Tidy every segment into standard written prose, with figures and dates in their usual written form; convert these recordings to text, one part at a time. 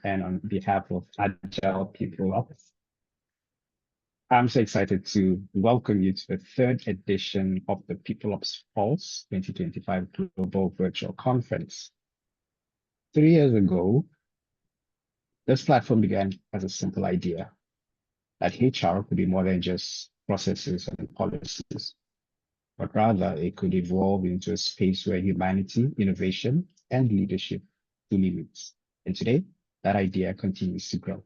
and on behalf of Agile People Up. I'm so excited to welcome you to the third edition of the People Ops Pulse 2025 Global Virtual Conference. 3 years ago, this platform began as a simple idea that HR could be more than just processes and policies, but rather it could evolve into a space where humanity, innovation, and leadership truly meets. And today, that idea continues to grow.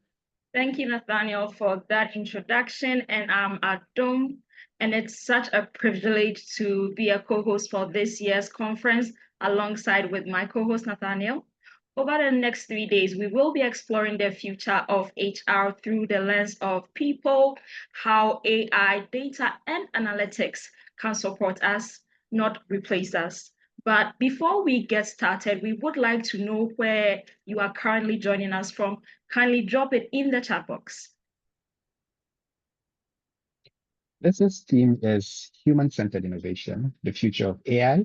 Thank you, Nathaniel, for that introduction. And I'm Adom, and it's such a privilege to be a co-host for this year's conference alongside with my co-host, Nathaniel. Over the next 3 days, we will be exploring the future of HR through the lens of people, how AI, data, and analytics can support us, not replace us. But before we get started, we would like to know where you are currently joining us from. Kindly drop it in the chat box. This theme is human-centered innovation, the future of AI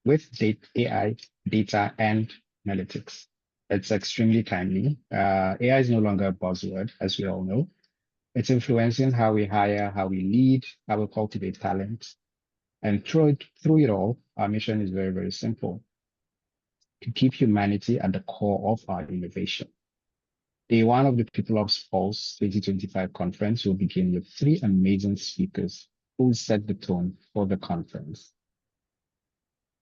with AI, data, and analytics. It's extremely timely. AI is no longer a buzzword, as we all know. It's influencing how we hire, how we lead, how we cultivate talent. And through it all, our mission is very, very simple: to keep humanity at the core of our innovation. Day one of the People Ops Pulse 2025 conference will begin with 3 amazing speakers who will set the tone for the conference.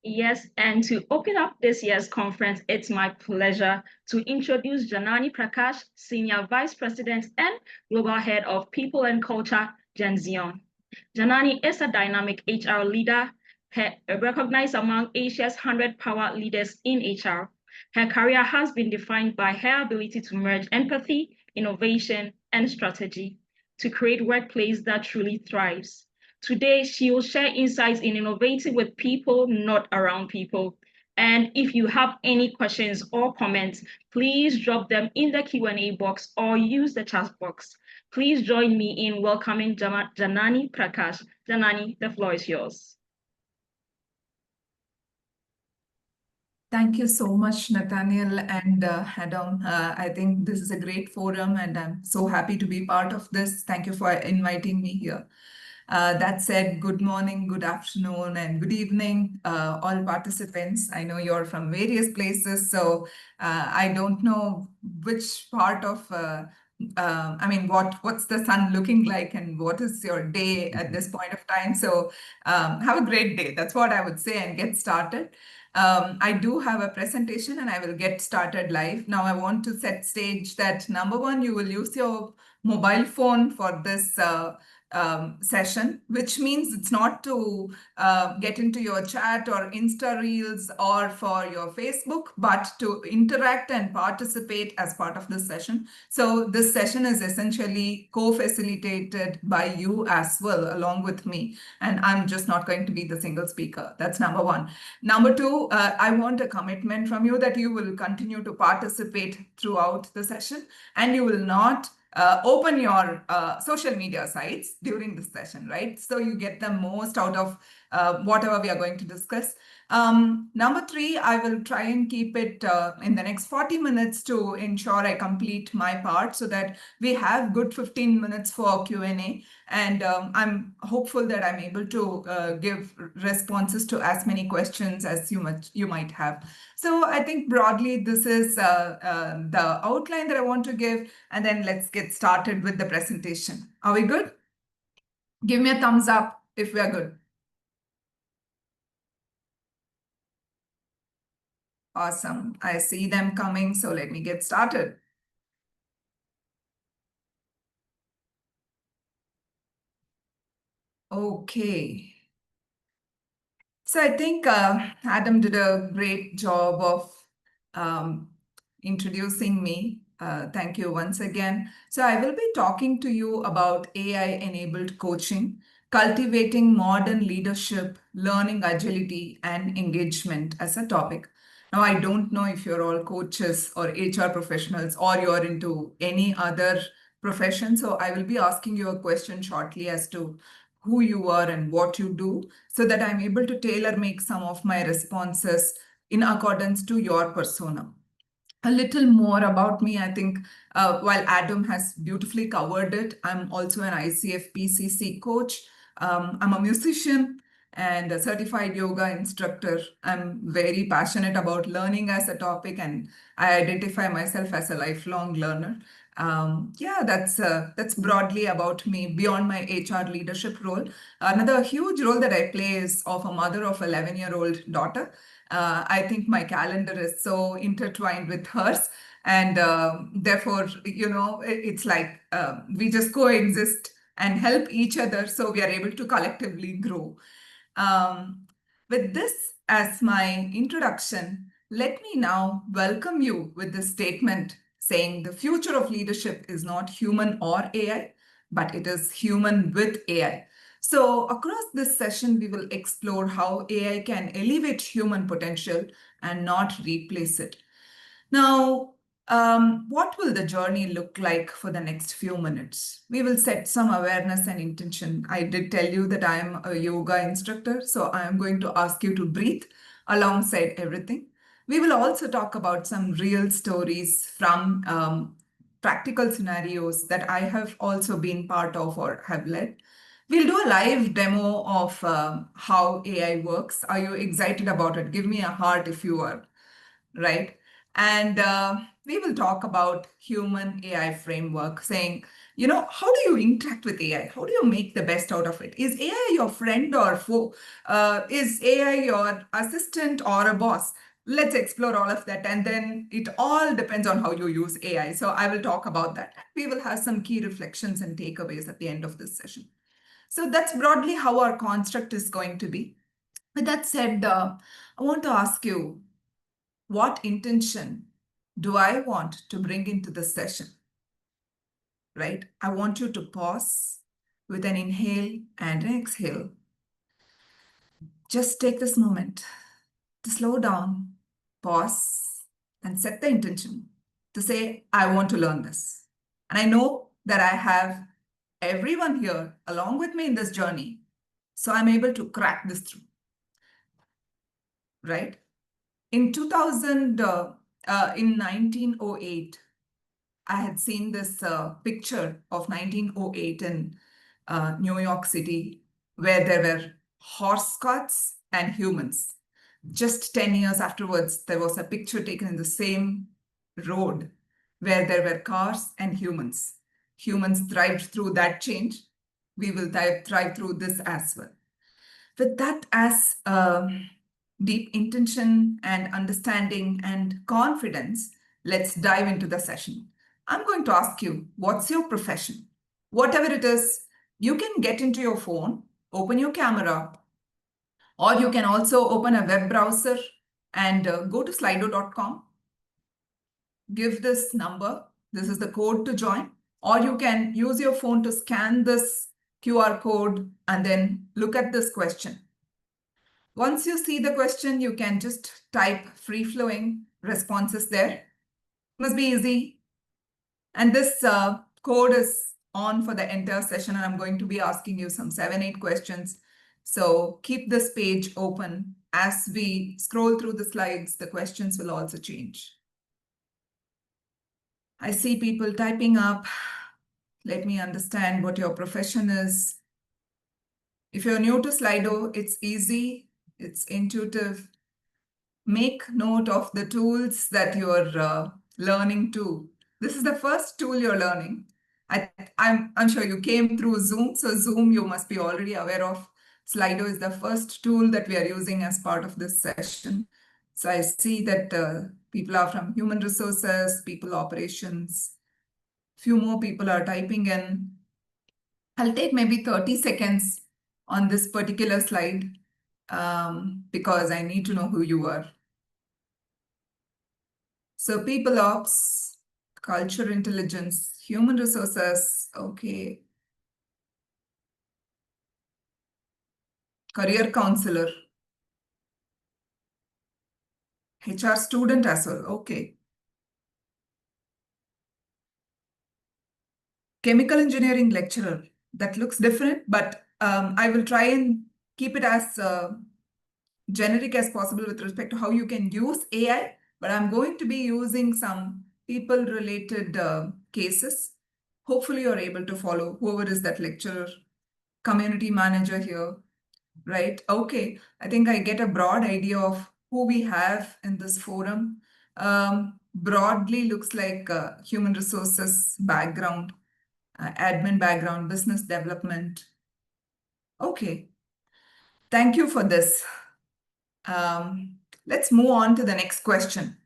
Yes, and to open up this year's conference, it's my pleasure to introduce Janani Prakash, Senior Vice President and Global Head of People and Culture, Gen Zion. Janani is a dynamic HR leader, recognized among Asia's 100 power leaders in HR. Her career has been defined by her ability to merge empathy, innovation, and strategy to create a workplace that truly thrives. Today, she will share insights in innovating with people, not around people. And if you have any questions or comments, please drop them in the Q&A box or use the chat box. Please join me in welcoming Janani Prakash. Janani, the floor is yours. Thank you so much, Nathaniel and Adam. I think this is a great forum and I'm so happy to be part of this. Thank you for inviting me here. That said, good morning, good afternoon, and good evening, all participants. I know you're from various places, so I don't know which part of what's the sun looking like and what is your day at this point of time? So have a great day. That's what I would say and get started. I do have a presentation and I will get started live. Now I want to set stage that number one, you will use your mobile phone for this session, which means it's not to get into your chat or Insta Reels or for your Facebook, but to interact and participate as part of this session. So this session is essentially co-facilitated by you as well, along with me. And I'm just not going to be the single speaker. That's number one. Number two, I want a commitment from you that you will continue to participate throughout the session and you will not open your social media sites during this session, right? So you get the most out of whatever we are going to discuss. Number three, I will try and keep it in the next 40 minutes to ensure I complete my part so that we have good 15 minutes for Q&A. And I'm hopeful that I'm able to give responses to as many questions as you might have. So I think broadly, this is the outline that I want to give. And then let's get started with the presentation. Are we good? Give me a thumbs up if we are good. Awesome. I see them coming. So let me get started. Okay. So I think Adam did a great job of introducing me. Thank you once again. So I will be talking to you about AI-enabled coaching, cultivating modern leadership, learning agility, and engagement as a topic. Now, I don't know if you're all coaches or HR professionals or you're into any other profession. So I will be asking you a question shortly as to who you are and what you do so that I'm able to tailor make some of my responses in accordance to your persona. a little more about me. I think while Adam has beautifully covered it, I'm also an ICF PCC coach. I'm a musician and a certified yoga instructor. I'm very passionate about learning as a topic, and I identify myself as a lifelong learner. Yeah, that's broadly about me beyond my HR leadership role. Another huge role that I play is of a mother of 11-year-old daughter. I think my calendar is so intertwined with hers. And therefore, it's like we just coexist and help each other so we are able to collectively grow. Um, with this as my introduction, let me now welcome you with this statement saying the future of leadership is not human or AI, but it is human with AI. So, across this session, we will explore how AI can elevate human potential and not replace it. Now, what will the journey look like for the next few minutes? We will set some awareness and intention. I did tell you that I am a yoga instructor, so I am going to ask you to breathe alongside everything. We will also talk about some real stories from practical scenarios that I have also been part of or have led. We'll do a live demo of how AI works. Are you excited about it? Give me a heart if you are, right? And we will talk about human AI framework, saying, how do you interact with AI? How do you make the best out of it? Is AI your friend or foe? Is AI your assistant or a boss? Let's explore all of that. And then it all depends on how you use AI. So I will talk about that. We will have some key reflections and takeaways at the end of this session. So that's broadly how our construct is going to be. With that said, I want to ask you, what intention do I want to bring into the session? Right? I want you to pause with an inhale and an exhale. Just take this moment to slow down, pause, and set the intention to say, I want to learn this. And I know that I have everyone here along with me in this journey. So I'm able to crack this through. Right? In 1908, I had seen this picture of 1908 in New York City, where there were horse carts and humans. Just 10 years afterwards, there was a picture taken in the same road where there were cars and humans. Humans thrived through that change. We will thrive through this as well. With that as deep intention and understanding and confidence, let's dive into the session. I'm going to ask you, what's your profession? Whatever it is, you can get into your phone, open your camera, or you can also open a web browser and go to slido.com, give this number, this is the code to join, or you can use your phone to scan this QR code and then look at this question. Once you see the question, you can just type free-flowing responses there. Must be easy. And this code is on for the entire session, and I'm going to be asking you some 7-8 questions. So keep this page open. As we scroll through the slides, the questions will also change. I see people typing up. Let me understand what your profession is. If you're new to Slido, it's easy, it's intuitive. Make note of the tools that you're learning to. This is the first tool you're learning. I'm sure you came through Zoom, so Zoom you must be already aware of. Slido is the first tool that we are using as part of this session. So I see that people are from human resources, people operations. Few more people are typing in. I'll take maybe 30 seconds on this particular slide because I need to know who you are. So people ops, culture intelligence, human resources, okay. Career counselor, HR student as well, okay. Chemical engineering lecturer, that looks different, but I will try and keep it as generic as possible with respect to how you can use AI but I'm going to be using some people-related cases. Hopefully, you're able to follow whoever is that lecturer, community manager here, right? Okay, I think I get a broad idea of who we have in this forum. Broadly looks like human resources background, admin background, business development. Okay, thank you for this. Let's move on to the next question.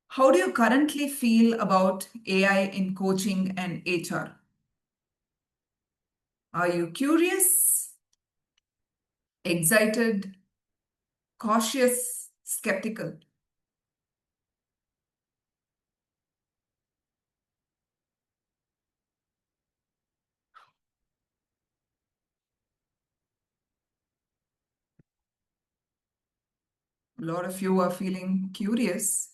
How do you currently feel about AI in coaching and HR? Are you curious, excited, cautious, skeptical? A lot of you are feeling curious.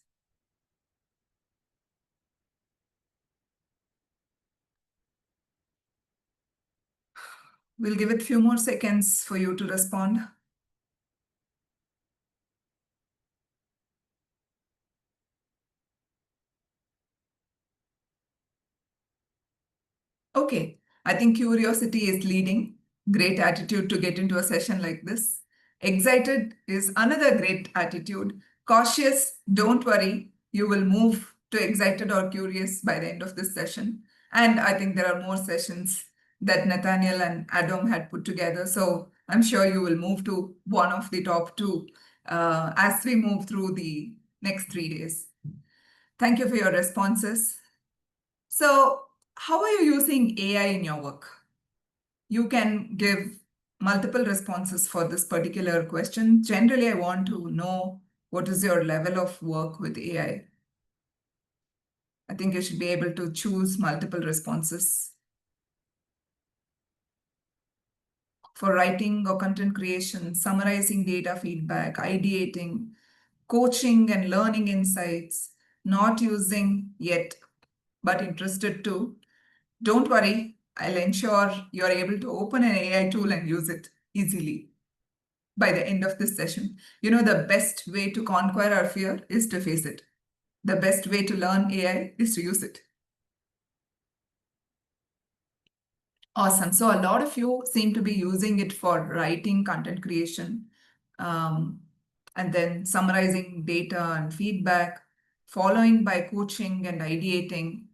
We'll give it a few more seconds for you to respond. Okay, I think curiosity is leading. Great attitude to get into a session like this. Excited is another great attitude. Cautious, don't worry, you will move to excited or curious by the end of this session. And I think there are more sessions that Nathaniel and Adam had put together. So I'm sure you will move to one of the top two as we move through the next 3 days. Thank you for your responses. So, how are you using AI in your work? You can give multiple responses for this particular question. Generally, I want to know what is your level of work with AI. I think you should be able to choose multiple responses. For writing or content creation, summarizing data feedback, ideating, coaching and learning insights, not using yet, but interested to. Don't worry, I'll ensure you're able to open an AI tool and use it easily by the end of this session. You know, the best way to conquer our fear is to face it. The best way to learn AI is to use it. Awesome. So a lot of you seem to be using it for writing, content creation, and then summarizing data and feedback, following by coaching and ideating.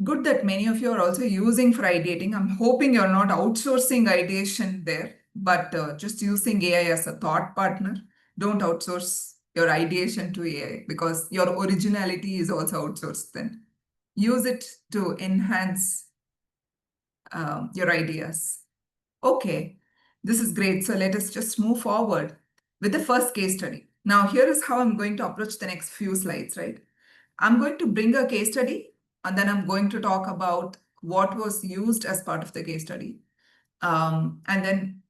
Good that many of you are also using for ideating. I'm hoping you're not outsourcing ideation there, but just using AI as a thought partner. Don't outsource your ideation to AI because your originality is also outsourced then. Use it to enhance your ideas. Okay, this is great. So let us just move forward with the first case study. Now, here is how I'm going to approach the next few slides, right? I'm going to bring a case study and then I'm going to talk about what was used as part of the case study. And then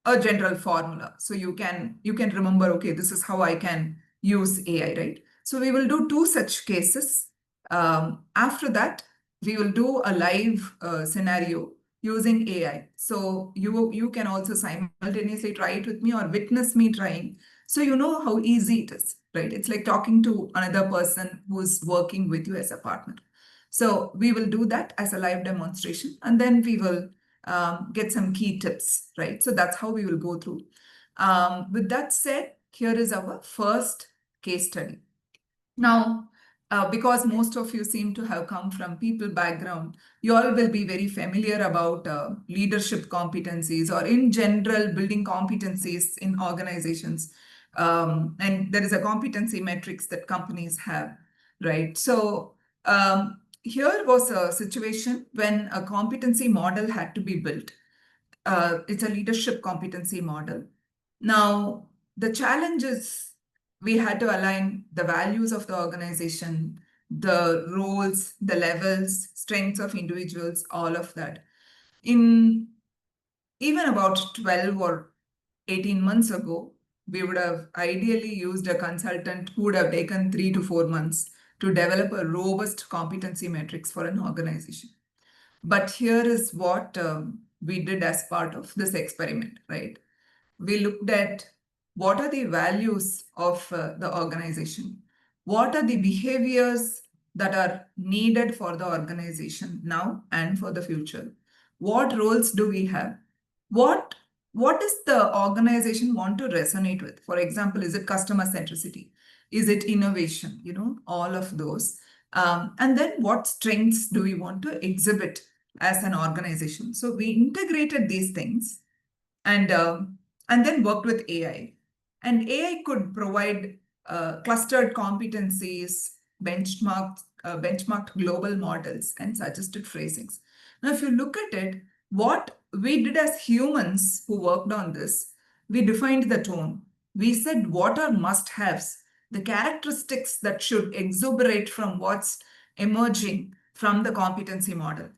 a general formula. So you can remember, okay, this is how I can use AI, right? So we will do 2 such cases. After that, we will do a live scenario using AI. So you can also simultaneously try it with me or witness me trying. So you know how easy it is, right? It's like talking to another person who's working with you as a partner. So we will do that as a live demonstration, and then we will get some key tips, right? So that's how we will go through. With that said, here is our first case study. Now, because most of you seem to have come from people background, you all will be very familiar about leadership competencies or in general building competencies in organizations. And there is a competency metrics that companies have, right? So here was a situation when a competency model had to be built. It's a leadership competency model. Now, the challenge is we had to align the values of the organization, the roles, the levels, strengths of individuals, all of that. In even about 12 or 18 months ago, we would have ideally used a consultant who would have taken 3 to 4 months to develop a robust competency matrix for an organization. But here is what we did as part of this experiment, right? We looked at what are the values of the organization? What are the behaviors that are needed for the organization now and for the future? What roles do we have? What what does the organization want to resonate with? For example, is it customer centricity? Is it innovation? All of those. And then what strengths do we want to exhibit as an organization? So we integrated these things and then worked with AI. And AI could provide clustered competencies, benchmarked global models, and suggested phrasings. Now, if you look at it, what we did as humans who worked on this, we defined the tone. We said what are must-haves, the characteristics that should exuberate from what's emerging from the competency model.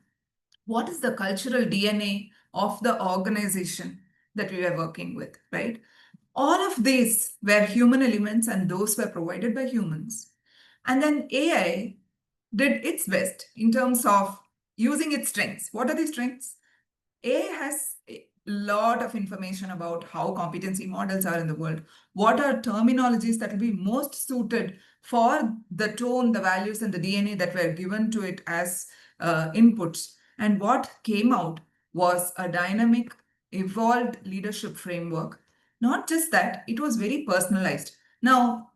What is the cultural DNA of the organization that we were working with, right? All of these were human elements and those were provided by humans. And then AI did its best in terms of using its strengths. What are the strengths? AI has a lot of information about how competency models are in the world. What are terminologies that will be most suited for the tone, the values, and the DNA that were given to it as inputs? And what came out was a dynamic, evolved leadership framework. Not just that, it was very personalized. Now,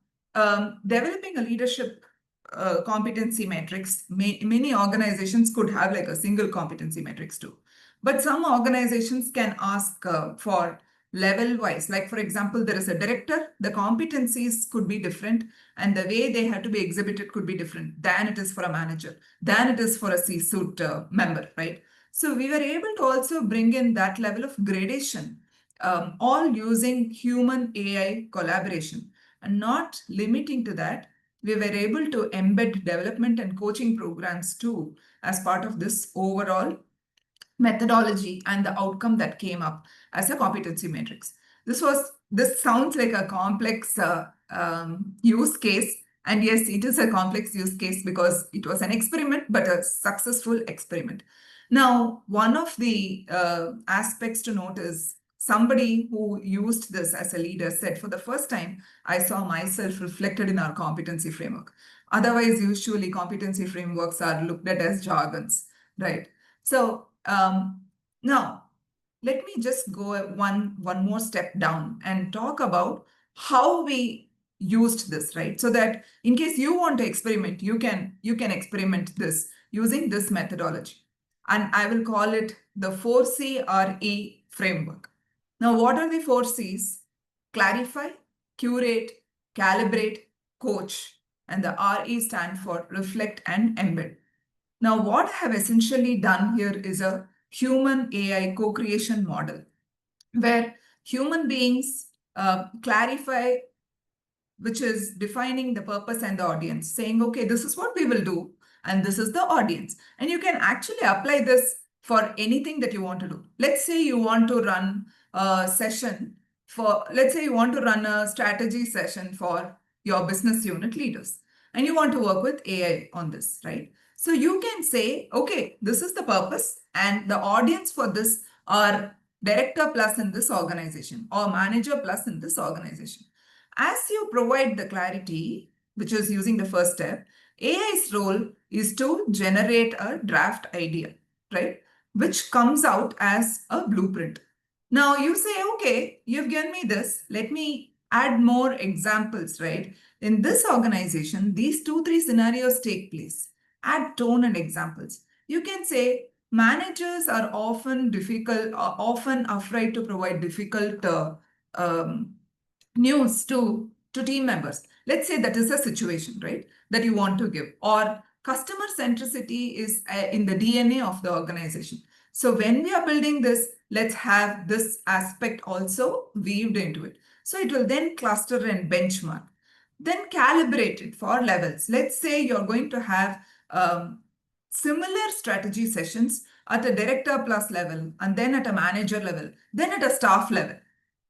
developing a leadership competency matrix, many organizations could have like a single competency matrix too. But some organizations can ask for level wise. Like, for example, there is a director, the competencies could be different, and the way they have to be exhibited could be different than it is for a manager, than it is for a C-suite member, right? So we were able to also bring in that level of gradation, all using human AI collaboration. And not limiting to that, we were able to embed development and coaching programs too as part of this overall methodology and the outcome that came up as a competency matrix. This sounds like a complex use case, and yes, it is a complex use case because it was an experiment, but a successful experiment. Now, one of the aspects to note is somebody who used this as a leader said, for the first time, I saw myself reflected in our competency framework. Otherwise, usually competency frameworks are looked at as jargons, right? So now, let me just go one more step down and talk about how we used this, right? So that in case you want to experiment, you can experiment this using this methodology. And I will call it the 4CRE framework. Now, what are the 4Cs? Clarify, curate, calibrate, coach. And the RE stand for reflect and embed. Now, what I have essentially done here is a human AI co-creation model where human beings clarify, which is defining the purpose and the audience, saying, okay, this is what we will do, and this is the audience. And you can actually apply this for anything that you want to do. Let's say you want to run a session let's say you want to run a strategy session for your business unit leaders, and you want to work with AI on this, right? So you can say, okay, this is the purpose, and the audience for this are director plus in this organization or manager plus in this organization. As you provide the clarity, which is using the first step, AI's role is to generate a draft idea, right? Which comes out as a blueprint. Now you say, okay, you've given me this. Let me add more examples, right? In this organization, these 2, 3 scenarios take place. Add tone and examples. You can say managers are often afraid to provide difficult news to team members. Let's say that is a situation, right, that you want to give. Or customer centricity is in the DNA of the organization. So when we are building this, let's have this aspect also weaved into it. So it will then cluster and benchmark. Then calibrate it for levels. Let's say you're going to have similar strategy sessions at a director plus level, and then at a manager level, then at a staff level,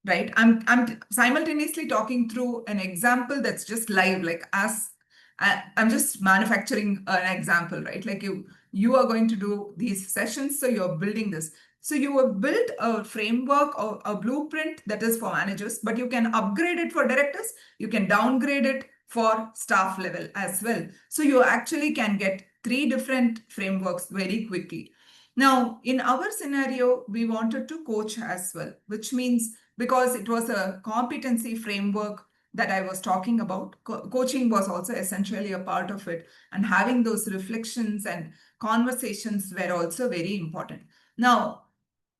right? I'm simultaneously talking through an example that's just live, like I'm just manufacturing an example, right? Like you are going to do these sessions, so you're building this. So you have built a framework or a blueprint that is for managers, but you can upgrade it for directors. You can downgrade it for staff level as well. So you actually can get 3 different frameworks very quickly. Now, in our scenario, we wanted to coach as well, which means because it was a competency framework that I was talking about, coaching was also essentially a part of it. And having those reflections and conversations were also very important. Now,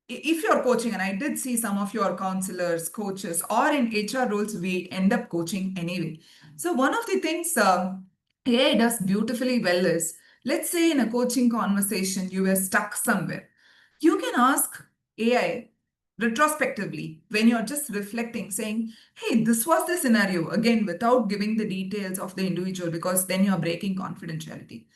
if you're coaching, and I did see some of your counselors, coaches, or in HR roles, we end up coaching anyway. So, one of the things AI does beautifully well is, let's say in a coaching conversation, you were stuck somewhere. You can ask AI retrospectively when you're just reflecting, saying, hey, this was the scenario, again, without giving the details of the individual, because then you're breaking confidentiality.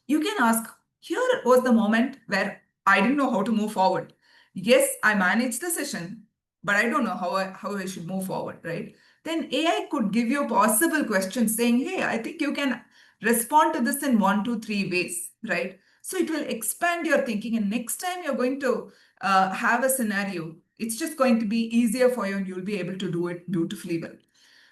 You can ask, here was the moment where I didn't know how to move forward. Yes, I managed the session, but I don't know how I should move forward, right? Then AI could give you possible questions saying, hey, I think you can respond to this in 1, 2, 3 ways, right? So it will expand your thinking. And next time you're going to have a scenario, it's just going to be easier for you and you'll be able to do it beautifully well,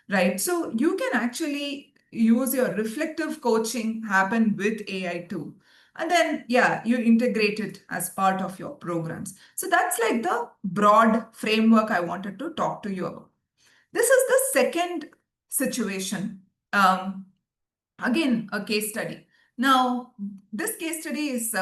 right? So you can actually use your reflective coaching happen with AI too. And then, yeah, you integrate it as part of your programs. So that's like the broad framework I wanted to talk to you about. This is the second situation. Again, a case study. Now, this case study is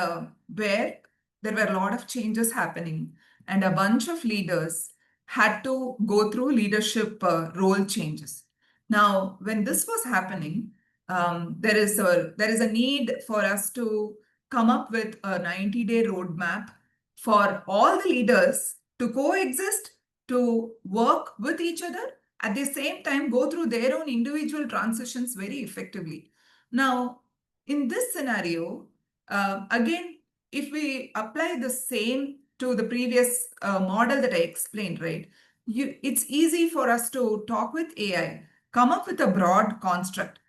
where there were a lot of changes happening, and a bunch of leaders had to go through leadership role changes. Now, when this was happening, there is a need for us to come up with a 90-day roadmap for all the leaders to coexist, to work with each other, at the same time go through their own individual transitions very effectively. Now, in this scenario, again, if we apply the same to the previous model that I explained, right, it's easy for us to talk with AI, come up with a broad construct,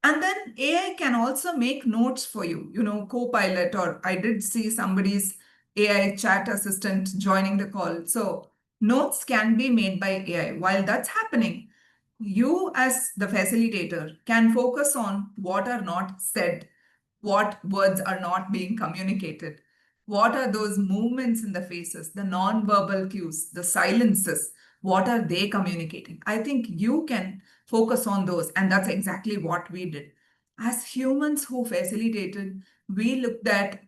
and then AI can also make notes for you, Copilot, or I did see somebody's AI chat assistant joining the call. So notes can be made by AI. While that's happening, you as the facilitator can focus on what are not said, what words are not being communicated, what are those movements in the faces, the non-verbal cues, the silences, what are they communicating. I think you can focus on those, and that's exactly what we did. As humans who facilitated, we looked at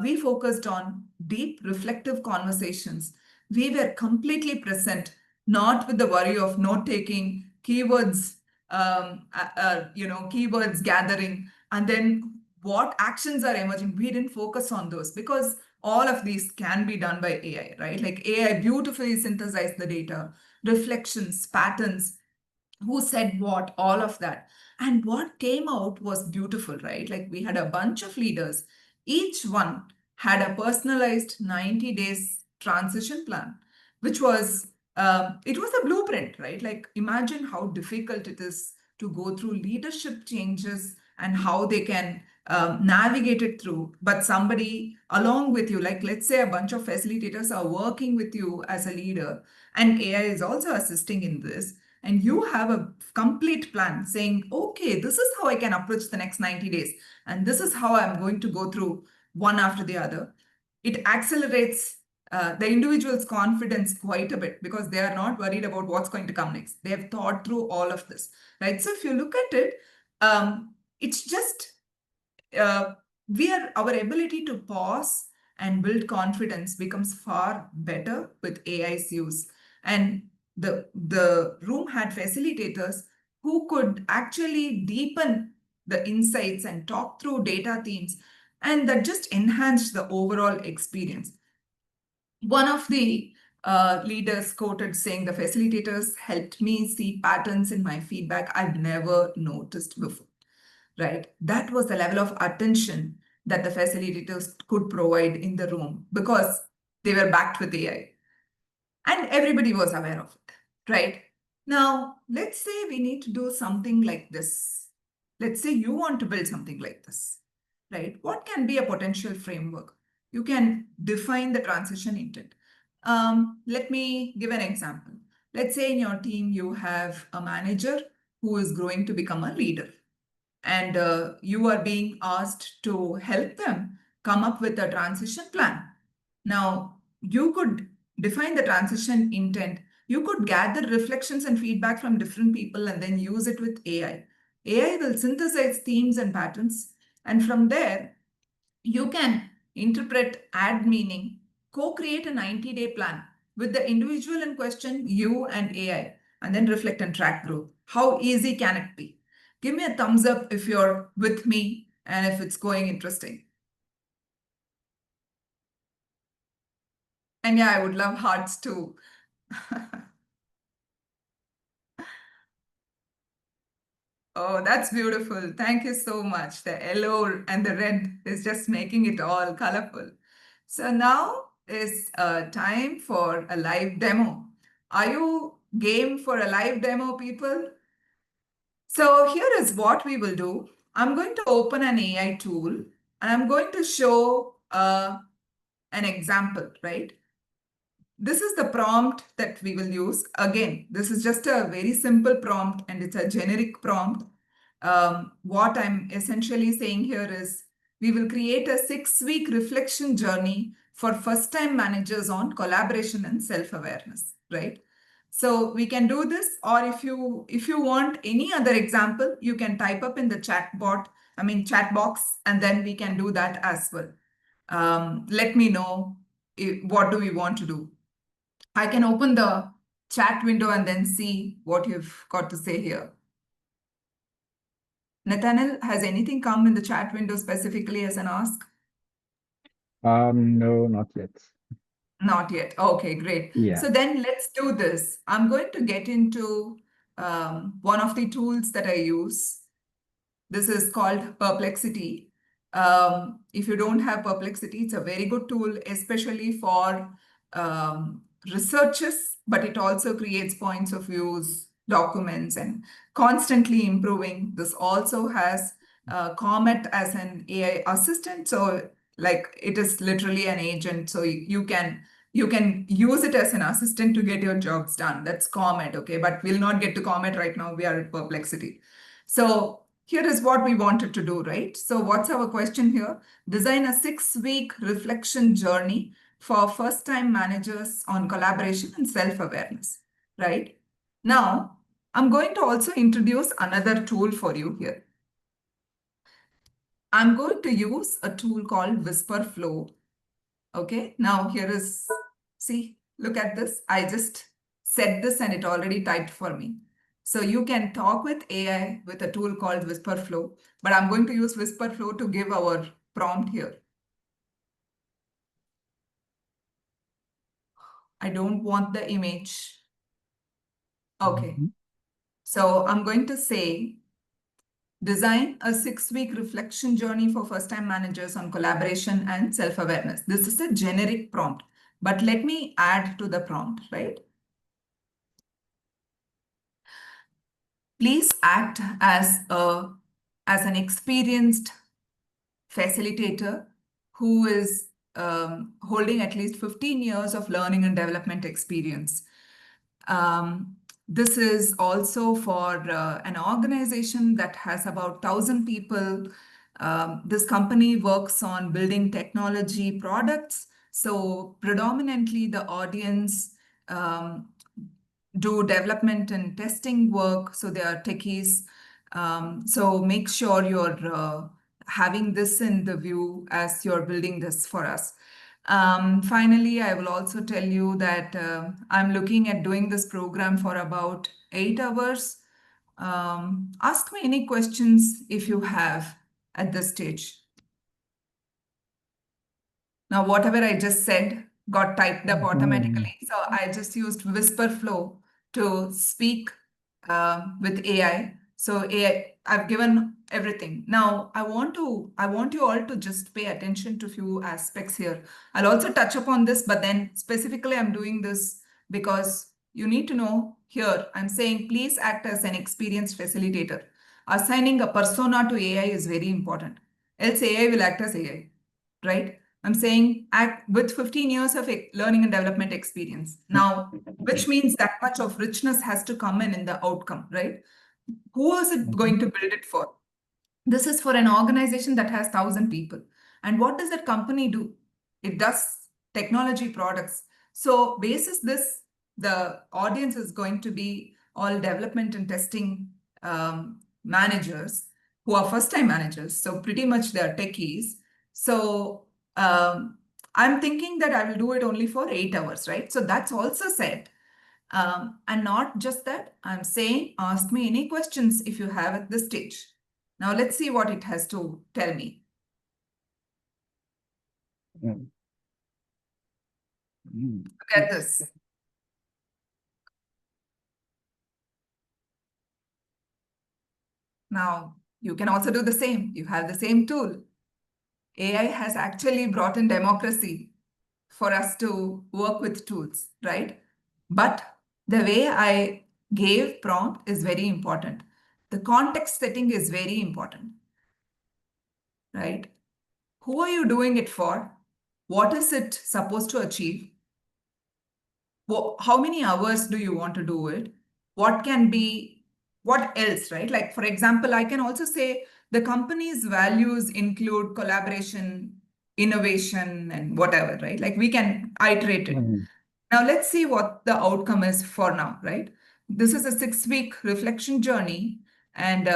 we focused on deep reflective conversations. We were completely present, not with the worry of note taking, keywords gathering, and then what actions are emerging. We didn't focus on those because all of these can be done by AI, right? Like AI beautifully synthesized the data, reflections, patterns, who said what, all of that. And what came out was beautiful, right? Like we had a bunch of leaders, each one had a personalized 90 days transition plan, which was, it was a blueprint, right? Like imagine how difficult it is to go through leadership changes and how they can navigate it through. But somebody along with you, like let's say a bunch of facilitators are working with you as a leader, and AI is also assisting in this, and you have a complete plan saying, okay, this is how I can approach the next 90 days, and this is how I'm going to go through one after the other. It accelerates the individual's confidence quite a bit because they are not worried about what's going to come next. They have thought through all of this, right? So if you look at it, it's just uh, our ability to pause and build confidence becomes far better with AI's use. And the room had facilitators who could actually deepen the insights and talk through data themes, and that just enhanced the overall experience. One of the leaders quoted saying, the facilitators helped me see patterns in my feedback I'd never noticed before, right? That was the level of attention that the facilitators could provide in the room because they were backed with AI and everybody was aware of it, right? Now, let's say we need to do something like this. Let's say you want to build something like this, right? What can be a potential framework? you can define the transition intent. Let me give an example. Let's say in your team, you have a manager who is growing to become a leader, and you are being asked to help them come up with a transition plan. Now, you could define the transition intent. You could gather reflections and feedback from different people and then use it with AI. AI will synthesize themes and patterns, and from there, you can interpret, add meaning, co-create a 90-day plan with the individual in question, you and AI, and then reflect and track growth. How easy can it be? Give me a thumbs up if you're with me and if it's going interesting. And yeah, I would love hearts too. Oh, that's beautiful. Thank you so much. The yellow and the red is just making it all colorful. So now is time for a live demo. Are you game for a live demo, people? So here is what we will do. I'm going to open an AI tool and I'm going to show an example, right? This is the prompt that we will use. Again, this is just a very simple prompt and it's a generic prompt. What I'm essentially saying here is we will create a 6-week reflection journey for first-time managers on collaboration and self-awareness, right? So we can do this, or if you want any other example, you can type up in the chat box, and then we can do that as well. Let me know what do we want to do. I can open the chat window and then see what you've got to say here. Nathaniel, has anything come in the chat window specifically as an ask? No, not yet. Not yet. Okay, great. Yeah. So then let's do this. I'm going to get into one of the tools that I use. This is called Perplexity. If you don't have Perplexity, it's a very good tool, especially for researchers, but it also creates points of views, documents, and constantly improving. This also has Comet as an AI assistant. So like it is literally an agent. So you can use it as an assistant to get your jobs done. That's Comet, okay? But we'll not get to Comet right now. We are at Perplexity. So here is what we wanted to do, right? So what's our question here? Design a 6-week reflection journey for first-time managers on collaboration and self-awareness, right? Now, I'm going to also introduce another tool for you here. I'm going to use a tool called Whisper Flow. Okay, now here is, see, look at this. I just said this and it already typed for me. So you can talk with AI with a tool called Whisper Flow, but I'm going to use Whisper Flow to give our prompt here. I don't want the image. Okay, so I'm going to say, design a 6-week reflection journey for first-time managers on collaboration and self-awareness. This is a generic prompt, but let me add to the prompt, right? Please act as an experienced facilitator who is holding at least 15 years of learning and development experience. This is also for an organization that has about 1,000 people. This company works on building technology products. So predominantly the audience do development and testing work. So they are techies. So make sure you're having this in the view as you're building this for us. Finally, I will also tell you that I'm looking at doing this program for about 8 hours. Ask me any questions if you have at this stage. Now, whatever I just said got typed up automatically. So I just used Whisper Flow to speak with AI. So AI, I've given everything. Now I want you all to just pay attention to few aspects here. I'll also touch upon this, but then specifically I'm doing this because you need to know here. I'm saying please act as an experienced facilitator. Assigning a persona to AI is very important. Else AI will act as AI, right? I'm saying with 15 years of learning and development experience. Now, which means that much of richness has to come in the outcome, right? Who is it going to build it for? This is for an organization that has 1,000 people. And what does that company do? It does technology products. So basis this, the audience is going to be all development and testing managers who are first-time managers. So pretty much they're techies. So I'm thinking that I will do it only for 8 hours, right? So that's also said. And not just that, I'm saying, ask me any questions if you have at this stage. Now let's see what it has to tell me. Mm. Mm. Look at this. Now, you can also do the same. You have the same tool. AI has actually brought in democracy for us to work with tools, right? But the way I gave prompt is very important. The context setting is very important, right? Who are you doing it for? What is it supposed to achieve? How many hours do you want to do it? What can be, what else, right? Like, for example, I can also say the company's values include collaboration, innovation, and whatever, right? Like we can iterate it. Mm. Now, let's see what the outcome is for now, right? This is a 6-week reflection journey, and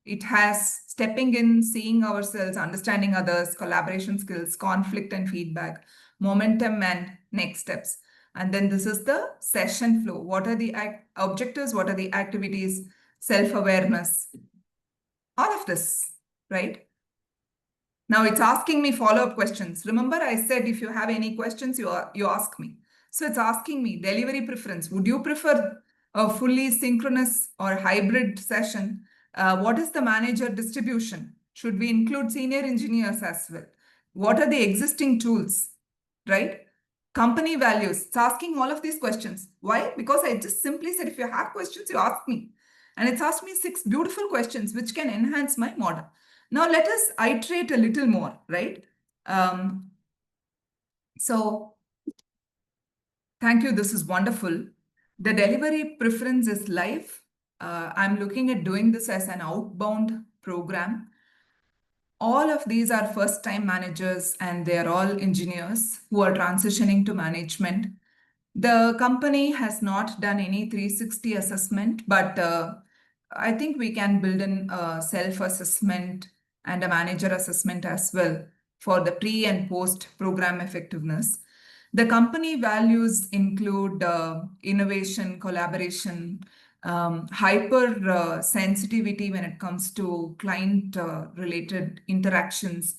it has stepping in, seeing ourselves, understanding others, collaboration skills, conflict and feedback, momentum, and next steps. And then this is the session flow. What are the objectives? What are the activities? Self-awareness, all of this, right? Now it's asking me follow-up questions. Remember, I said if you have any questions, you ask me. So it's asking me delivery preference. Would you prefer a fully synchronous or hybrid session? What is the manager distribution? Should we include senior engineers as well? What are the existing tools, right? Company values. It's asking all of these questions. Why? Because I just simply said, if you have questions, you ask me. And it's asked me 6 beautiful questions which can enhance my model. Now let us iterate a little more, right? So thank you. This is wonderful. The delivery preference is live. I'm looking at doing this as an outbound program. All of these are first-time managers and they're all engineers who are transitioning to management. The company has not done any 360 assessment, but I think we can build in a self-assessment and a manager assessment as well for the pre and post program effectiveness. The company values include innovation, collaboration, hyper sensitivity when it comes to client related interactions,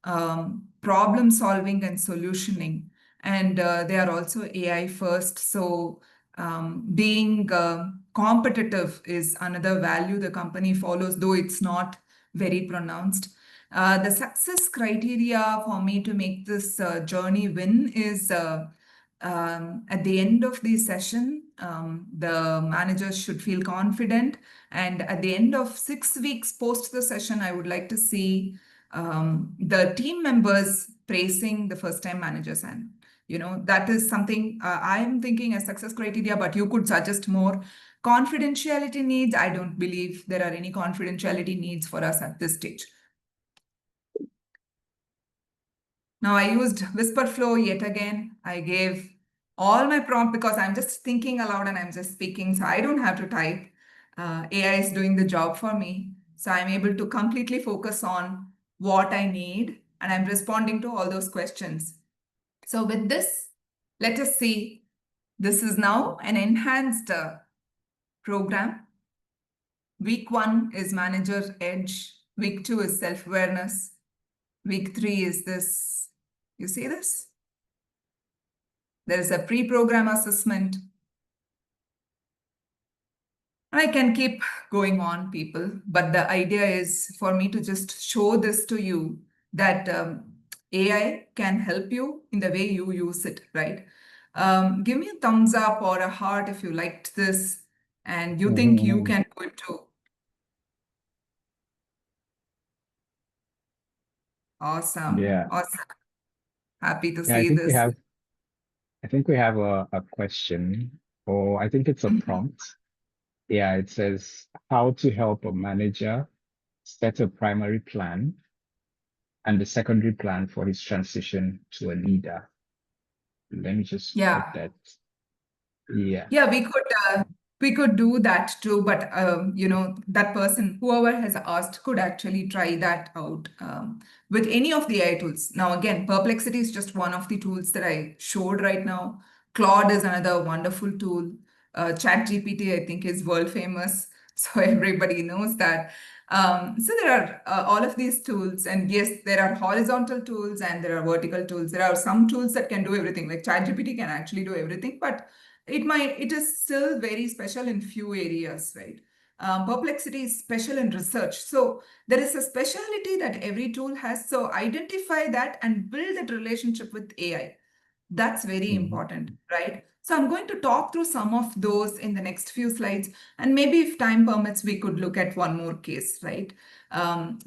problem solving and solutioning. And they are also AI first. So being competitive is another value the company follows, though it's not very pronounced. The success criteria for me to make this journey win is at the end of the session, the managers should feel confident. And at the end of 6 weeks post the session, I would like to see the team members praising the first-time managers. And that is something I'm thinking as success criteria, but you could suggest more. Confidentiality needs, I don't believe there are any confidentiality needs for us at this stage. Now I used whisper flow yet again. I gave all my prompt because I'm just thinking aloud and I'm just speaking, so I don't have to type. AI is doing the job for me. So I'm able to completely focus on what I need and I'm responding to all those questions. So with this, let us see. This is now an enhanced program. Week 1 is manager edge. Week 2 is self-awareness. Week 3 is this. You see this? There is a pre-program assessment. I can keep going on, people, but the idea is for me to just show this to you that AI can help you in the way you use it, right? Give me a thumbs up or a heart if you liked this and you think you Mhm. can do it too. Awesome. Yeah. Awesome. Happy to Yeah, see this. I think we have a question, or I think it's a prompt. Yeah, it says how to help a manager set a primary plan and the secondary plan for his transition to a leader. Let me just put Yeah. that. Yeah. Yeah, we could do that too, but that person, whoever has asked, could actually try that out with any of the AI tools. Now, again, Perplexity is just one of the tools that I showed right now. Claude is another wonderful tool. ChatGPT, I think, is world famous, so everybody knows that. So there are all of these tools, and yes, there are horizontal tools and there are vertical tools. There are some tools that can do everything, like ChatGPT can actually do everything, but it is still very special in few areas, right? Perplexity is special in research, so there is a specialty that every tool has. So identify that and build that relationship with AI. That's very Mhm. important, right? So I'm going to talk through some of those in the next few slides, and maybe if time permits, we could look at one more case, right?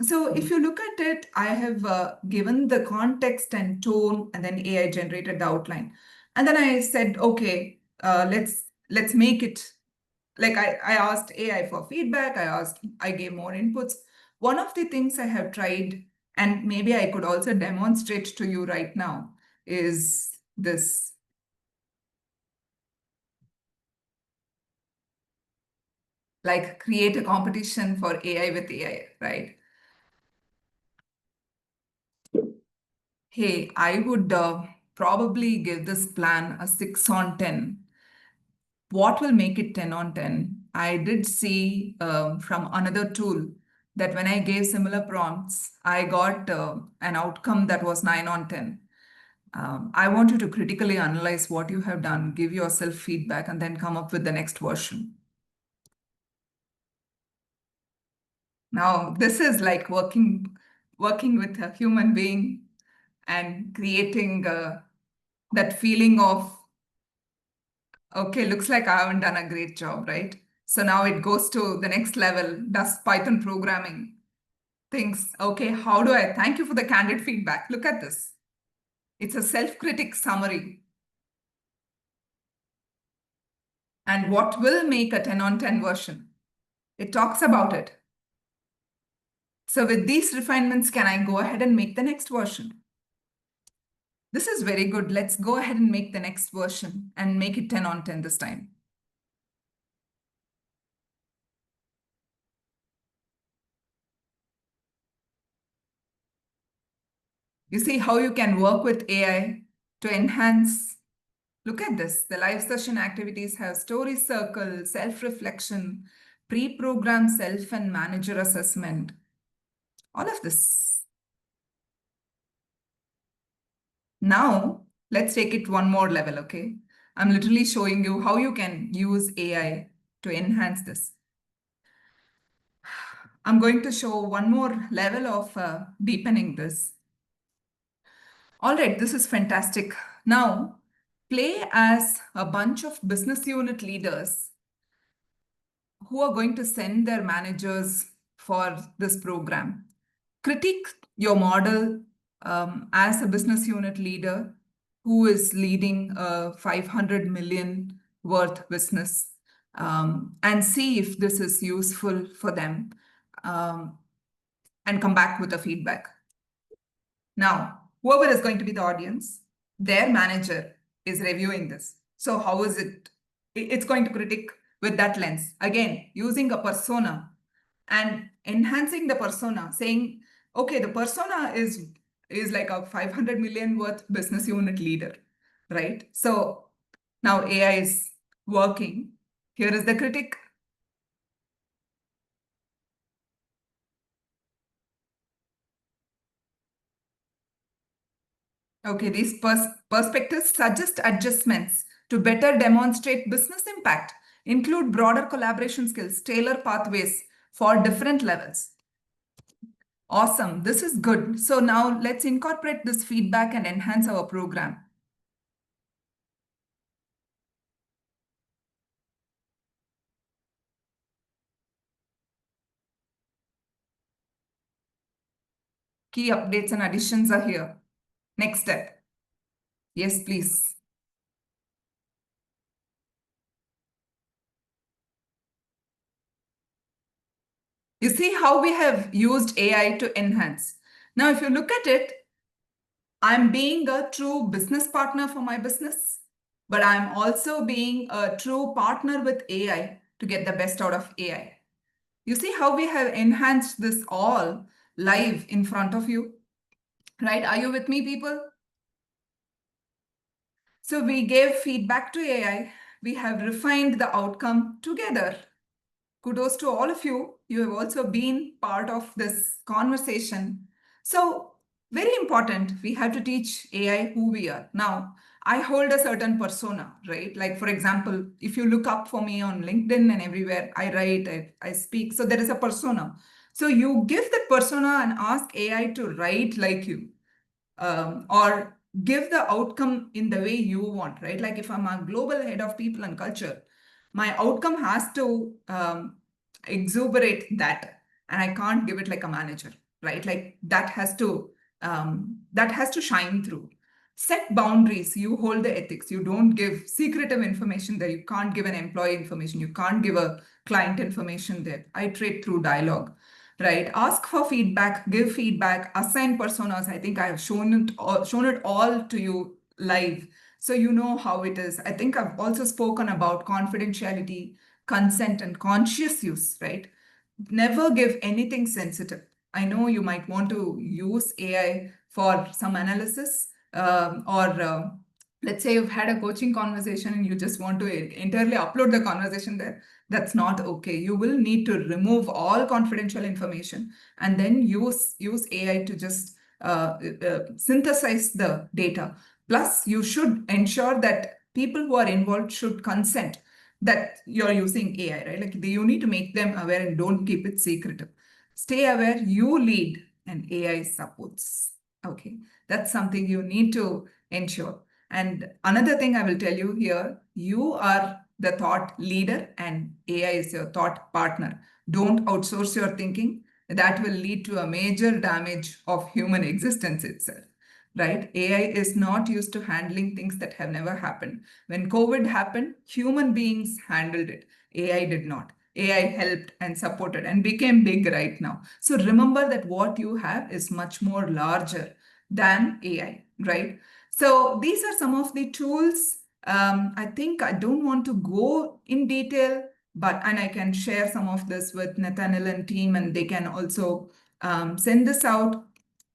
So if you look at it, I have given the context and tone, and then AI generated the outline, and then I said, okay, let's make it like I asked AI for feedback. I gave more inputs. One of the things I have tried, and maybe I could also demonstrate to you right now, is this. Like create a competition for AI with AI, right? Hey, I would probably give this plan a 6 on 10. What will make it 10 on 10? I did see from another tool that when I gave similar prompts, I got an outcome that was 9 on 10. I want you to critically analyze what you have done, give yourself feedback, and then come up with the next version. Now, this is like working with a human being and creating that feeling of, okay, looks like I haven't done a great job, right? So now it goes to the next level, does Python programming, thinks, okay, how do I thank you for the candid feedback? Look at this. It's a self-critic summary. And what will make a 10 on 10 version? It talks about it. So with these refinements, can I go ahead and make the next version? This is very good. Let's go ahead and make the next version and make it 10 on 10 this time. You see how you can work with AI to enhance. Look at this. The live session activities have story circle, self-reflection, pre-programmed self and manager assessment. All of this. Now, let's take it one more level, okay? I'm literally showing you how you can use AI to enhance this. I'm going to show one more level of deepening this. All right, this is fantastic. Now, play as a bunch of business unit leaders who are going to send their managers for this program. Critique your model as a business unit leader who is leading a 500 million worth business, and see if this is useful for them, and come back with a feedback. Now, whoever is going to be the audience, their manager is reviewing this. So how is it? It's going to critique with that lens. Again, using a persona and enhancing the persona, saying, okay, the persona is like a 500 million worth business unit leader, right? So now AI is working. Here is the critic. Okay, these perspectives suggest adjustments to better demonstrate business impact, include broader collaboration skills, tailor pathways for different levels. Awesome, this is good. So now let's incorporate this feedback and enhance our program. Key updates and additions are here. Next step. Yes, please. You see how we have used AI to enhance. Now, if you look at it, I'm being a true business partner for my business, but I'm also being a true partner with AI to get the best out of AI. You see how we have enhanced this all live in front of you, right? Are you with me, people? So we gave feedback to AI. We have refined the outcome together. Kudos to all of you. You have also been part of this conversation. So, very important, we have to teach AI who we are. Now, I hold a certain persona, right? Like, for example, if you look up for me on LinkedIn and everywhere, I write, I speak. So, there is a persona. So, you give that persona and ask AI to write like you, or give the outcome in the way you want, right? Like, if I'm a global head of people and culture, my outcome has to exuberate that, and I can't give it like a manager, right? Like that has to shine through. Set boundaries. You hold the ethics. You don't give secretive information there. You can't give an employee information. You can't give a client information there. Iterate through dialogue, right? Ask for feedback, give feedback, assign personas. I think I have shown it all to you live, so you know how it is. I think I've also spoken about confidentiality, consent, and conscious use, right? Never give anything sensitive. I know you might want to use AI for some analysis, or let's say you've had a coaching conversation and you just want to entirely upload the conversation there. That's not okay. You will need to remove all confidential information and then use AI to just synthesize the data. Plus, you should ensure that people who are involved should consent that you're using AI, right? Like you need to make them aware and don't keep it secretive. Stay aware, you lead and AI supports. Okay, that's something you need to ensure. And another thing I will tell you here, you are the thought leader and AI is your thought partner. Don't outsource your thinking. That will lead to a major damage of human existence itself, right? AI is not used to handling things that have never happened. When COVID happened, human beings handled it. AI did not. AI helped and supported and became big right now. So remember that what you have is much more larger than AI, right? So these are some of the tools. I think I don't want to go in detail, and I can share some of this with Nathaniel and team, and they can also send this out.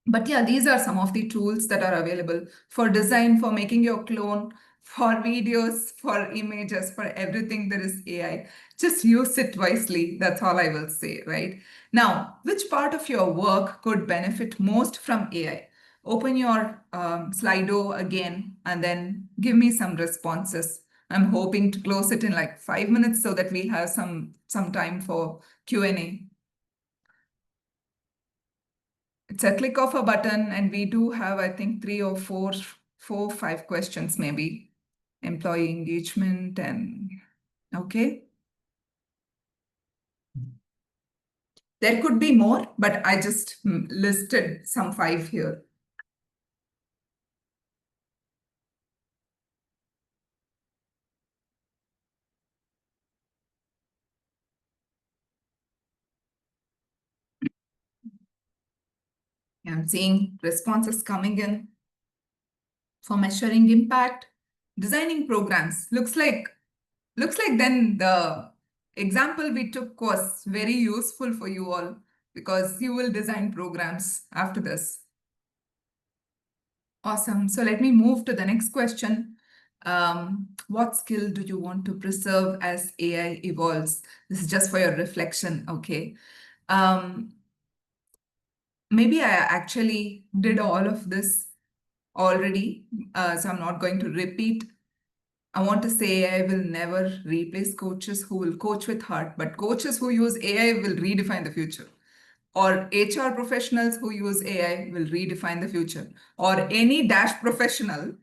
But yeah, these are some of the tools that are available for design, for making your clone, for videos, for images, for everything. There is AI. Just use it wisely. That's all I will say, right? Now, which part of your work could benefit most from AI? Open your Slido again and then give me some responses. I'm hoping to close it in like 5 minutes so that we have some time for Q&A. It's a click of a button, and we do have, I think, 5 questions maybe. Employee engagement and okay. There could be more, but I just listed some 5 here. I'm seeing responses coming in for measuring impact, designing programs. Looks like then the example we took was very useful for you all because you will design programs after this. Awesome. So let me move to the next question. What skill do you want to preserve as AI evolves? This is just for your reflection, okay? Maybe I actually did all of this already, so I'm not going to repeat. I want to say I will never replace coaches who will coach with heart, but coaches who use AI will redefine the future. Or HR professionals who use AI will redefine the future. Or any dash professional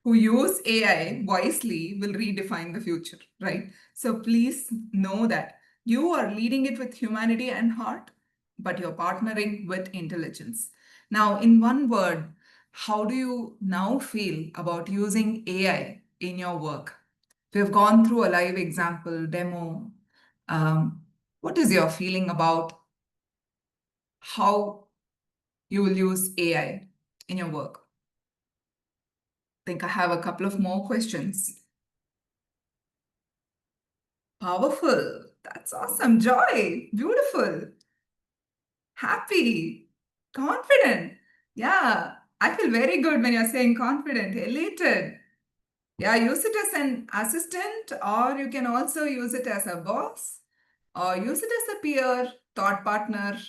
who use AI wisely will redefine the future, right? So please know that you are leading it with humanity and heart, but you're partnering with intelligence. Now, in one word, how do you now feel about using AI in your work? We've gone through a live example demo. What is your feeling about how you will use AI in your work? I think I have a couple of more questions. Powerful. That's awesome. Joy. Beautiful. Happy. Confident. Yeah. I feel very good when you're saying confident, elated. Yeah, use it as an assistant, or you can also use it as a boss, or use it as a peer, thought partner,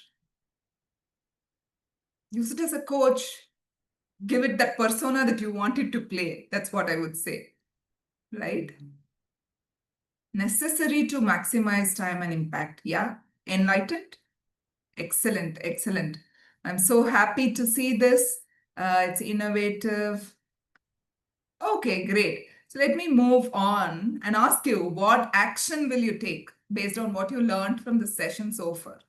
use it as a coach. Give it that persona that you want it to play. That's what I would say, right? Necessary to maximize time and impact. Yeah, enlightened. Excellent, excellent. I'm so happy to see this. It's innovative. Okay, great. So let me move on and ask you, what action will you take based on what you learned from the session so far?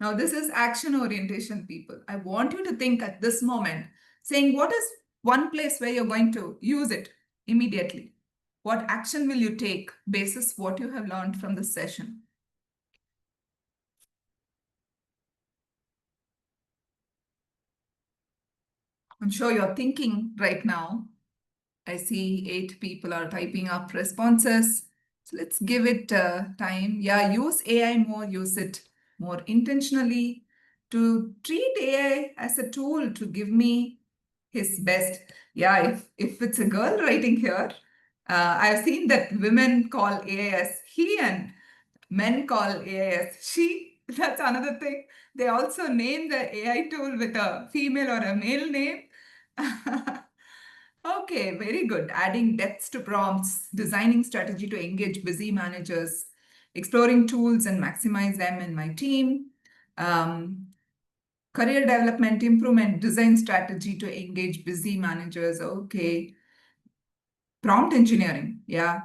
Now, this is action orientation, people. I want you to think at this moment, saying what is one place where you're going to use it immediately? What action will you take basis what you have learned from the session? I'm sure you're thinking right now. I see 8 people are typing up responses. So let's give it time. Yeah, use AI more, use it more intentionally to treat AI as a tool to give me his best. Yeah, if it's a girl writing here, I've seen that women call AI as he and men call AI as she. That's another thing. They also name the AI tool with a female or a male name. Okay, very good. Adding depths to prompts, designing strategy to engage busy managers, exploring tools and maximize them in my team, um, career development, improvement, design strategy to engage busy managers. Okay. Prompt engineering. Yeah.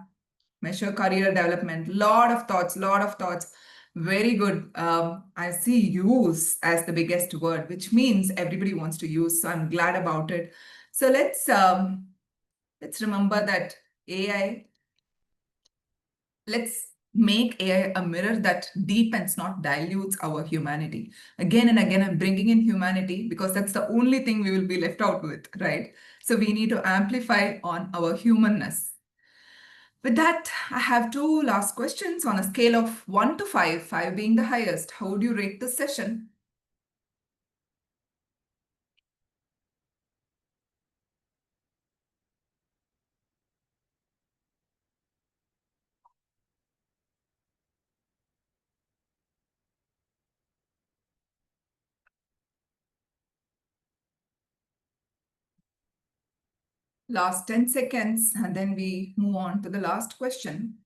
Measure career development. Lot of thoughts, lot of thoughts. Very good. I see use as the biggest word, which means everybody wants to use. So I'm glad about it. So let's remember that AI, let's make AI a mirror that deepens, not dilutes our humanity. Again and again, I'm bringing in humanity because that's the only thing we will be left out with, right? So we need to amplify on our humanness. With that, I have 2 last questions on a scale of 1 to 5, 5 being the highest. How would you rate this session? Last 10 seconds, and then we move on to the last question.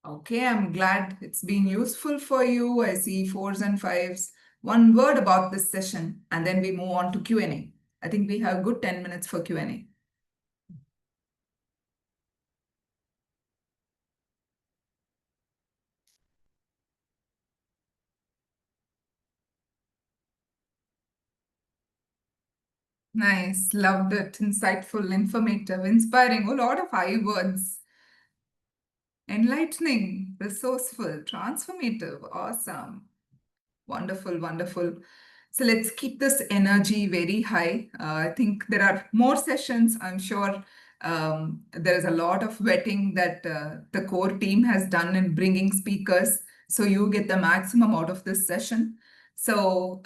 Okay, I'm glad it's been useful for you. I see 4s and 5s. One word about this session, and then we move on to Q&A. I think we have a good 10 minutes for Q&A. Nice, loved it. Insightful, informative, inspiring. A lot of I words. Enlightening, resourceful, transformative. Awesome. Wonderful, wonderful. So let's keep this energy very high. I think there are more sessions. I'm sure there is a lot of vetting that the core team has done in bringing speakers. So you get the maximum out of this session. So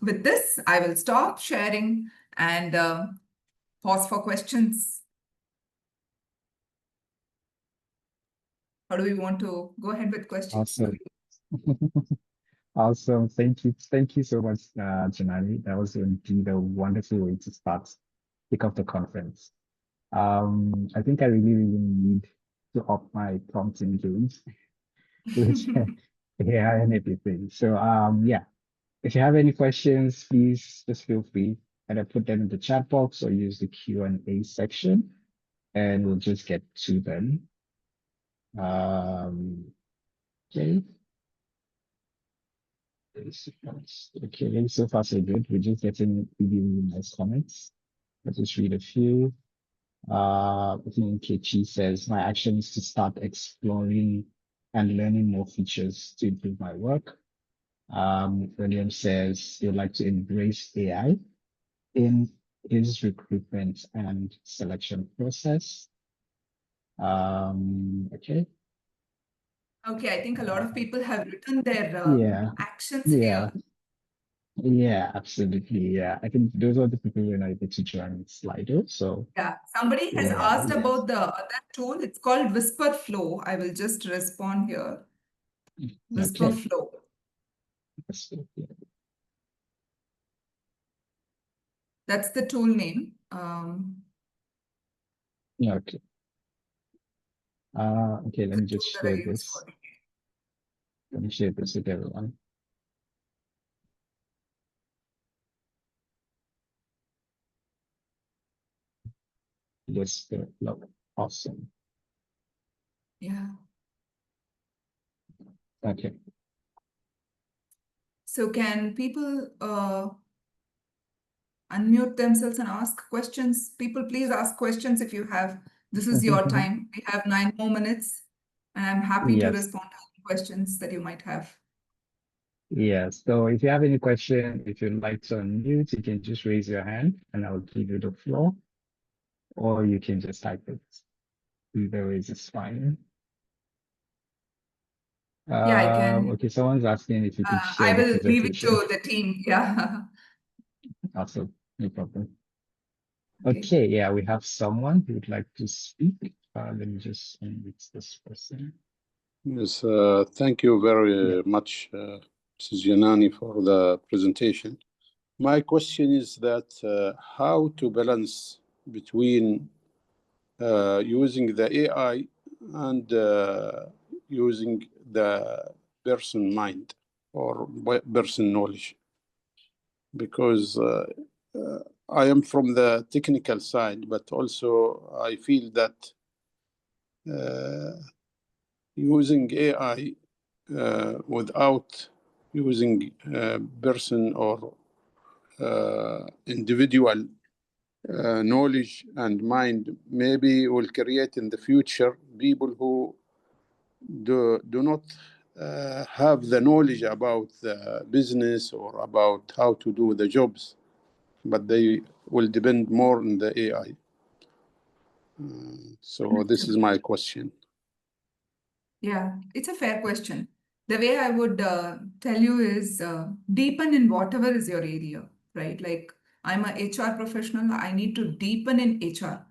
with this, I will stop sharing and pause for questions. How do we want to go ahead with questions? Awesome. Awesome. Thank you. Thank you so much, Janani. That was indeed a wonderful way to kick off the conference. I think I really need to up my prompting games with AI and everything. So, yeah, if you have any questions, please just feel free either put them in the chat box or use the Q&A section, and we'll just get to them. Okay. Okay, so far so good. We're just getting really, really nice comments. Let's just read a few. I think Kechi says, my action is to start exploring and learning more features to improve my work. William says he'd like to embrace AI in his recruitment and selection process. Okay. Okay, I think a lot of people have written their Yeah, actions yeah, here. yeah, absolutely. Yeah, I think those are the people who are not able to join Slido. So Yeah, somebody has yeah, asked about the other tool. It's called Whisper Flow. I will just respond here. Whisper okay. Flow. That's the tool name. Yeah, okay. Okay, let The me tool just that I share use this. for Let me share this with everyone. Yes, love. Awesome. yeah. Okay. So can people unmute themselves and ask questions? People, please ask questions if you have. This is your time. We have 9 more minutes, and I'm happy to Yes. respond to any questions that you might have. Yes. So if you have any question, if you'd like to unmute, you can just raise your hand and I'll give you the floor, or you can just type it. Either way is fine. Yeah, I can. Okay, someone's asking if you could I share the will leave it presentation. to the team. Yeah. Also, no problem. Okay. Okay, yeah, we have someone who would like to speak. Let me just unmute this person. Yes, thank you very much, Mrs. Yanani, for the presentation. My question is that how to balance between using the AI and using the person mind or person knowledge, because I am from the technical side, but also I feel that using AI without using person or individual knowledge and mind, maybe will create in the future people who do not have the knowledge about the business or about how to do the jobs, but they will depend more on the AI. So this is my question. Yeah, it's a fair question. The way I would tell you is deepen in whatever is your area, right? Like I'm a HR professional, I need to deepen in HR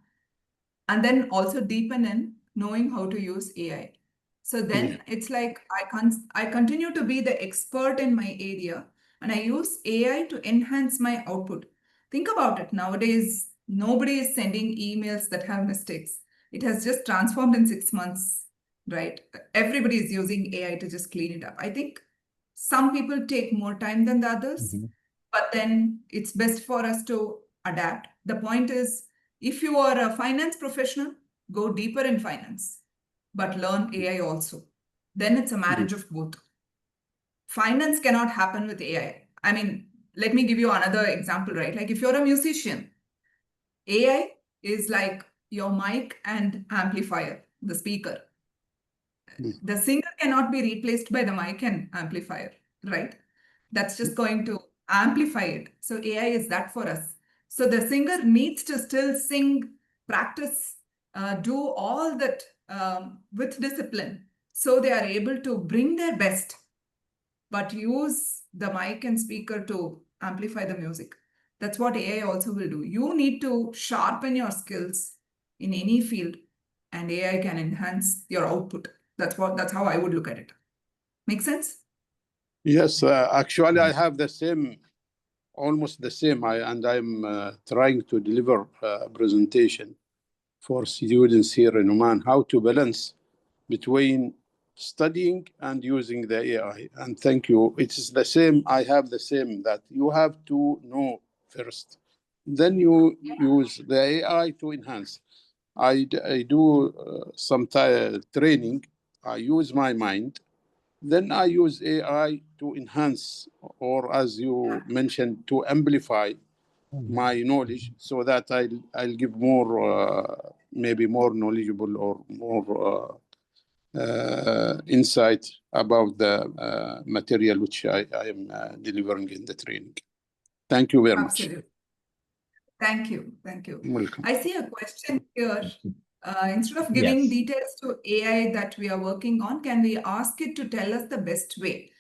and then also deepen in knowing how to use AI. So then it's like I continue to be the expert in my area and I use AI to enhance my output. Think about it. Nowadays, nobody is sending emails that have mistakes. It has just transformed in 6 months, right? Everybody is using AI to just clean it up. I think some people take more time than the others, but then it's best for us to adapt. The point is, if you are a finance professional, go deeper in finance, but learn AI also. Then it's a marriage of both. Finance cannot happen with AI. I mean, let me give you another example, right? Like if you're a musician, AI is like your mic and amplifier, the speaker. The singer cannot be replaced by the mic and amplifier, right? That's just going to amplify it. So AI is that for us. So the singer needs to still sing, practice, do all that with discipline. So they are able to bring their best, but use the mic and speaker to amplify the music. That's what AI also will do. You need to sharpen your skills in any field, and AI can enhance your output. That's how I would look at it. Make sense? Yes, actually, I have the same, almost the same. I'm trying to deliver a presentation for students here in Oman, how to balance between studying and using the AI. And thank you. It is the same. I have the same, that you have to know first, then you use the AI to enhance. I do some training. I use my mind. Then I use AI to enhance or as you mentioned, to amplify my knowledge so that I'll give more, maybe more knowledgeable or more insight about the material which I am delivering in the training. Thank you very much. Absolutely. Thank you. Thank you. Welcome. I see a question here. Instead of giving Yes. details to AI that we are working on, can we ask it to tell us the best way?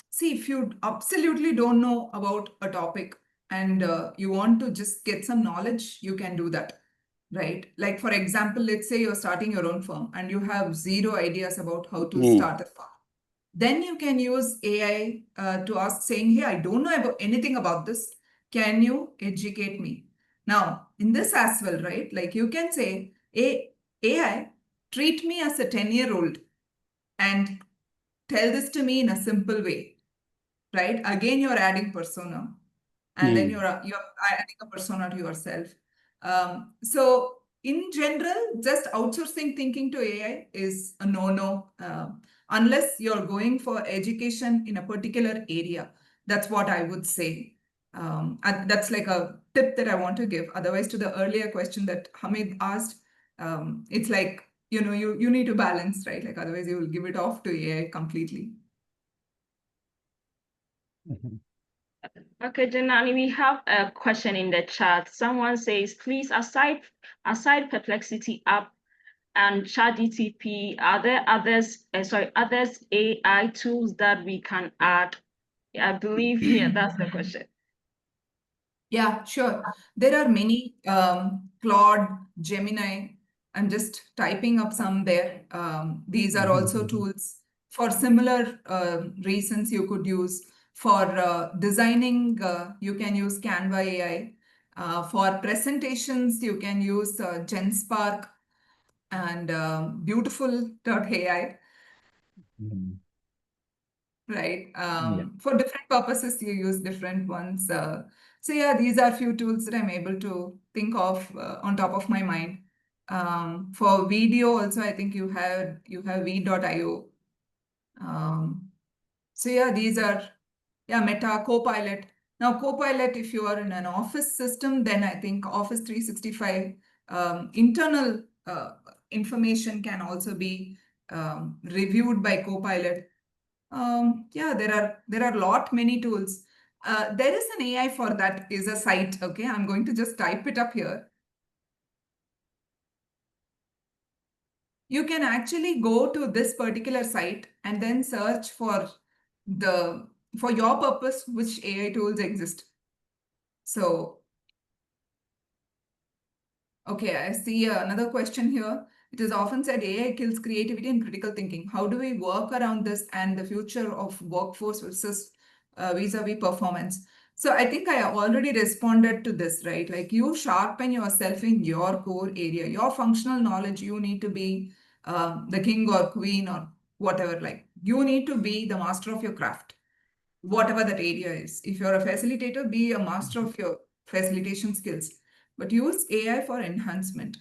See, if you absolutely don't know about a topic and you want to just get some knowledge, you can do that, right? Like, for example, let's say you're starting your own firm and you have zero ideas about how to start a firm. Then you can use AI to ask, saying, hey, I don't know about anything about this. Can you educate me? Now, in this as well, right? Like you can say, hey, AI, treat me as a 10-year-old and tell this to me in a simple way, right? Again, you're adding persona, and then you're adding a persona to yourself. So in general, just outsourcing thinking to AI is a no-no, unless you're going for education in a particular area. That's what I would say. And that's like a tip that I want to give. Otherwise, to the earlier question that Hamid asked, it's like, you need to balance, right? Like otherwise you will give it off to AI completely. Okay, Janani, we have a question in the chat. Someone says, please, aside Perplexity app and ChatGPT, are there others AI tools that we can add? I believe, yeah, that's the question. Yeah, sure. There are many, Claude, Gemini. I'm just typing up some there. These are also tools for similar reasons you could use. For designing, you can use Canva AI. For presentations, you can use GenSpark and Beautiful.ai. Right. For different purposes, you use different ones. So yeah, these are few tools that I'm able to think of on top of my mind. For video also, I think you have v.io. So yeah, these are, Meta, Copilot. Now, Copilot, if you are in an office system, then I think Office 365 internal information can also be reviewed by Copilot. There are many tools. There is an AI for that is a site. Okay, I'm going to just type it up here. You can actually go to this particular site and then search for your purpose which AI tools exist. So, okay, I see another question here. It is often said AI kills creativity and critical thinking. How do we work around this and the future of workforce versus vis-a-vis performance? So I think I already responded to this, right? Like you sharpen yourself in your core area, your functional knowledge, you need to be the king or queen or whatever. Like you need to be the master of your craft, whatever that area is. If you're a facilitator, be a master of your facilitation skills. But use AI for enhancement.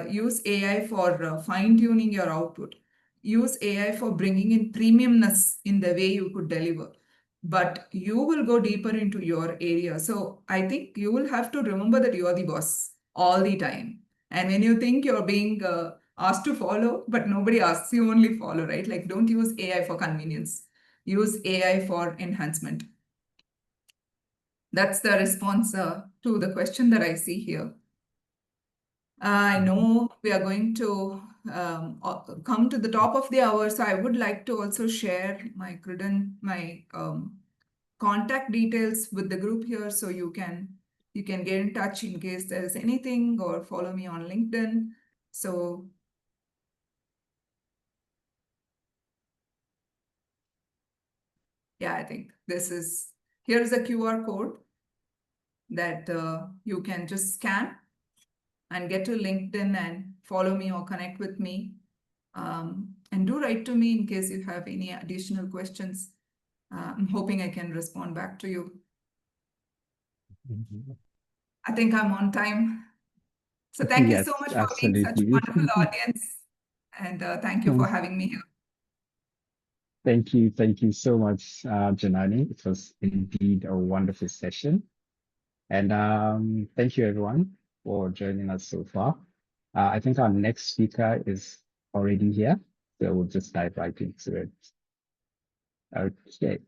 Use AI for fine-tuning your output. Use AI for bringing in premiumness in the way you could deliver. But you will go deeper into your area. So I think you will have to remember that you are the boss all the time. And when you think you're being asked to follow, but nobody asks, you only follow, right? Like don't use AI for convenience. Use AI for enhancement. That's the response to the question that I see here. I know we are going to come to the top of the hour, so I would like to also share my contact details with the group here, so you can get in touch in case there is anything, or follow me on LinkedIn. So yeah, I think here's a QR code that you can just scan and get to LinkedIn and follow me or connect with me. And do write to me in case you have any additional questions. I'm hoping I can respond back to you. I think I'm on time. So thank you so much for being such a absolutely. wonderful audience. And thank you for having me here. Thank you so much, Janani. It was indeed a wonderful session. And thank you everyone for joining us so far. I think our next speaker is already here, so we'll just dive right into it. Okay.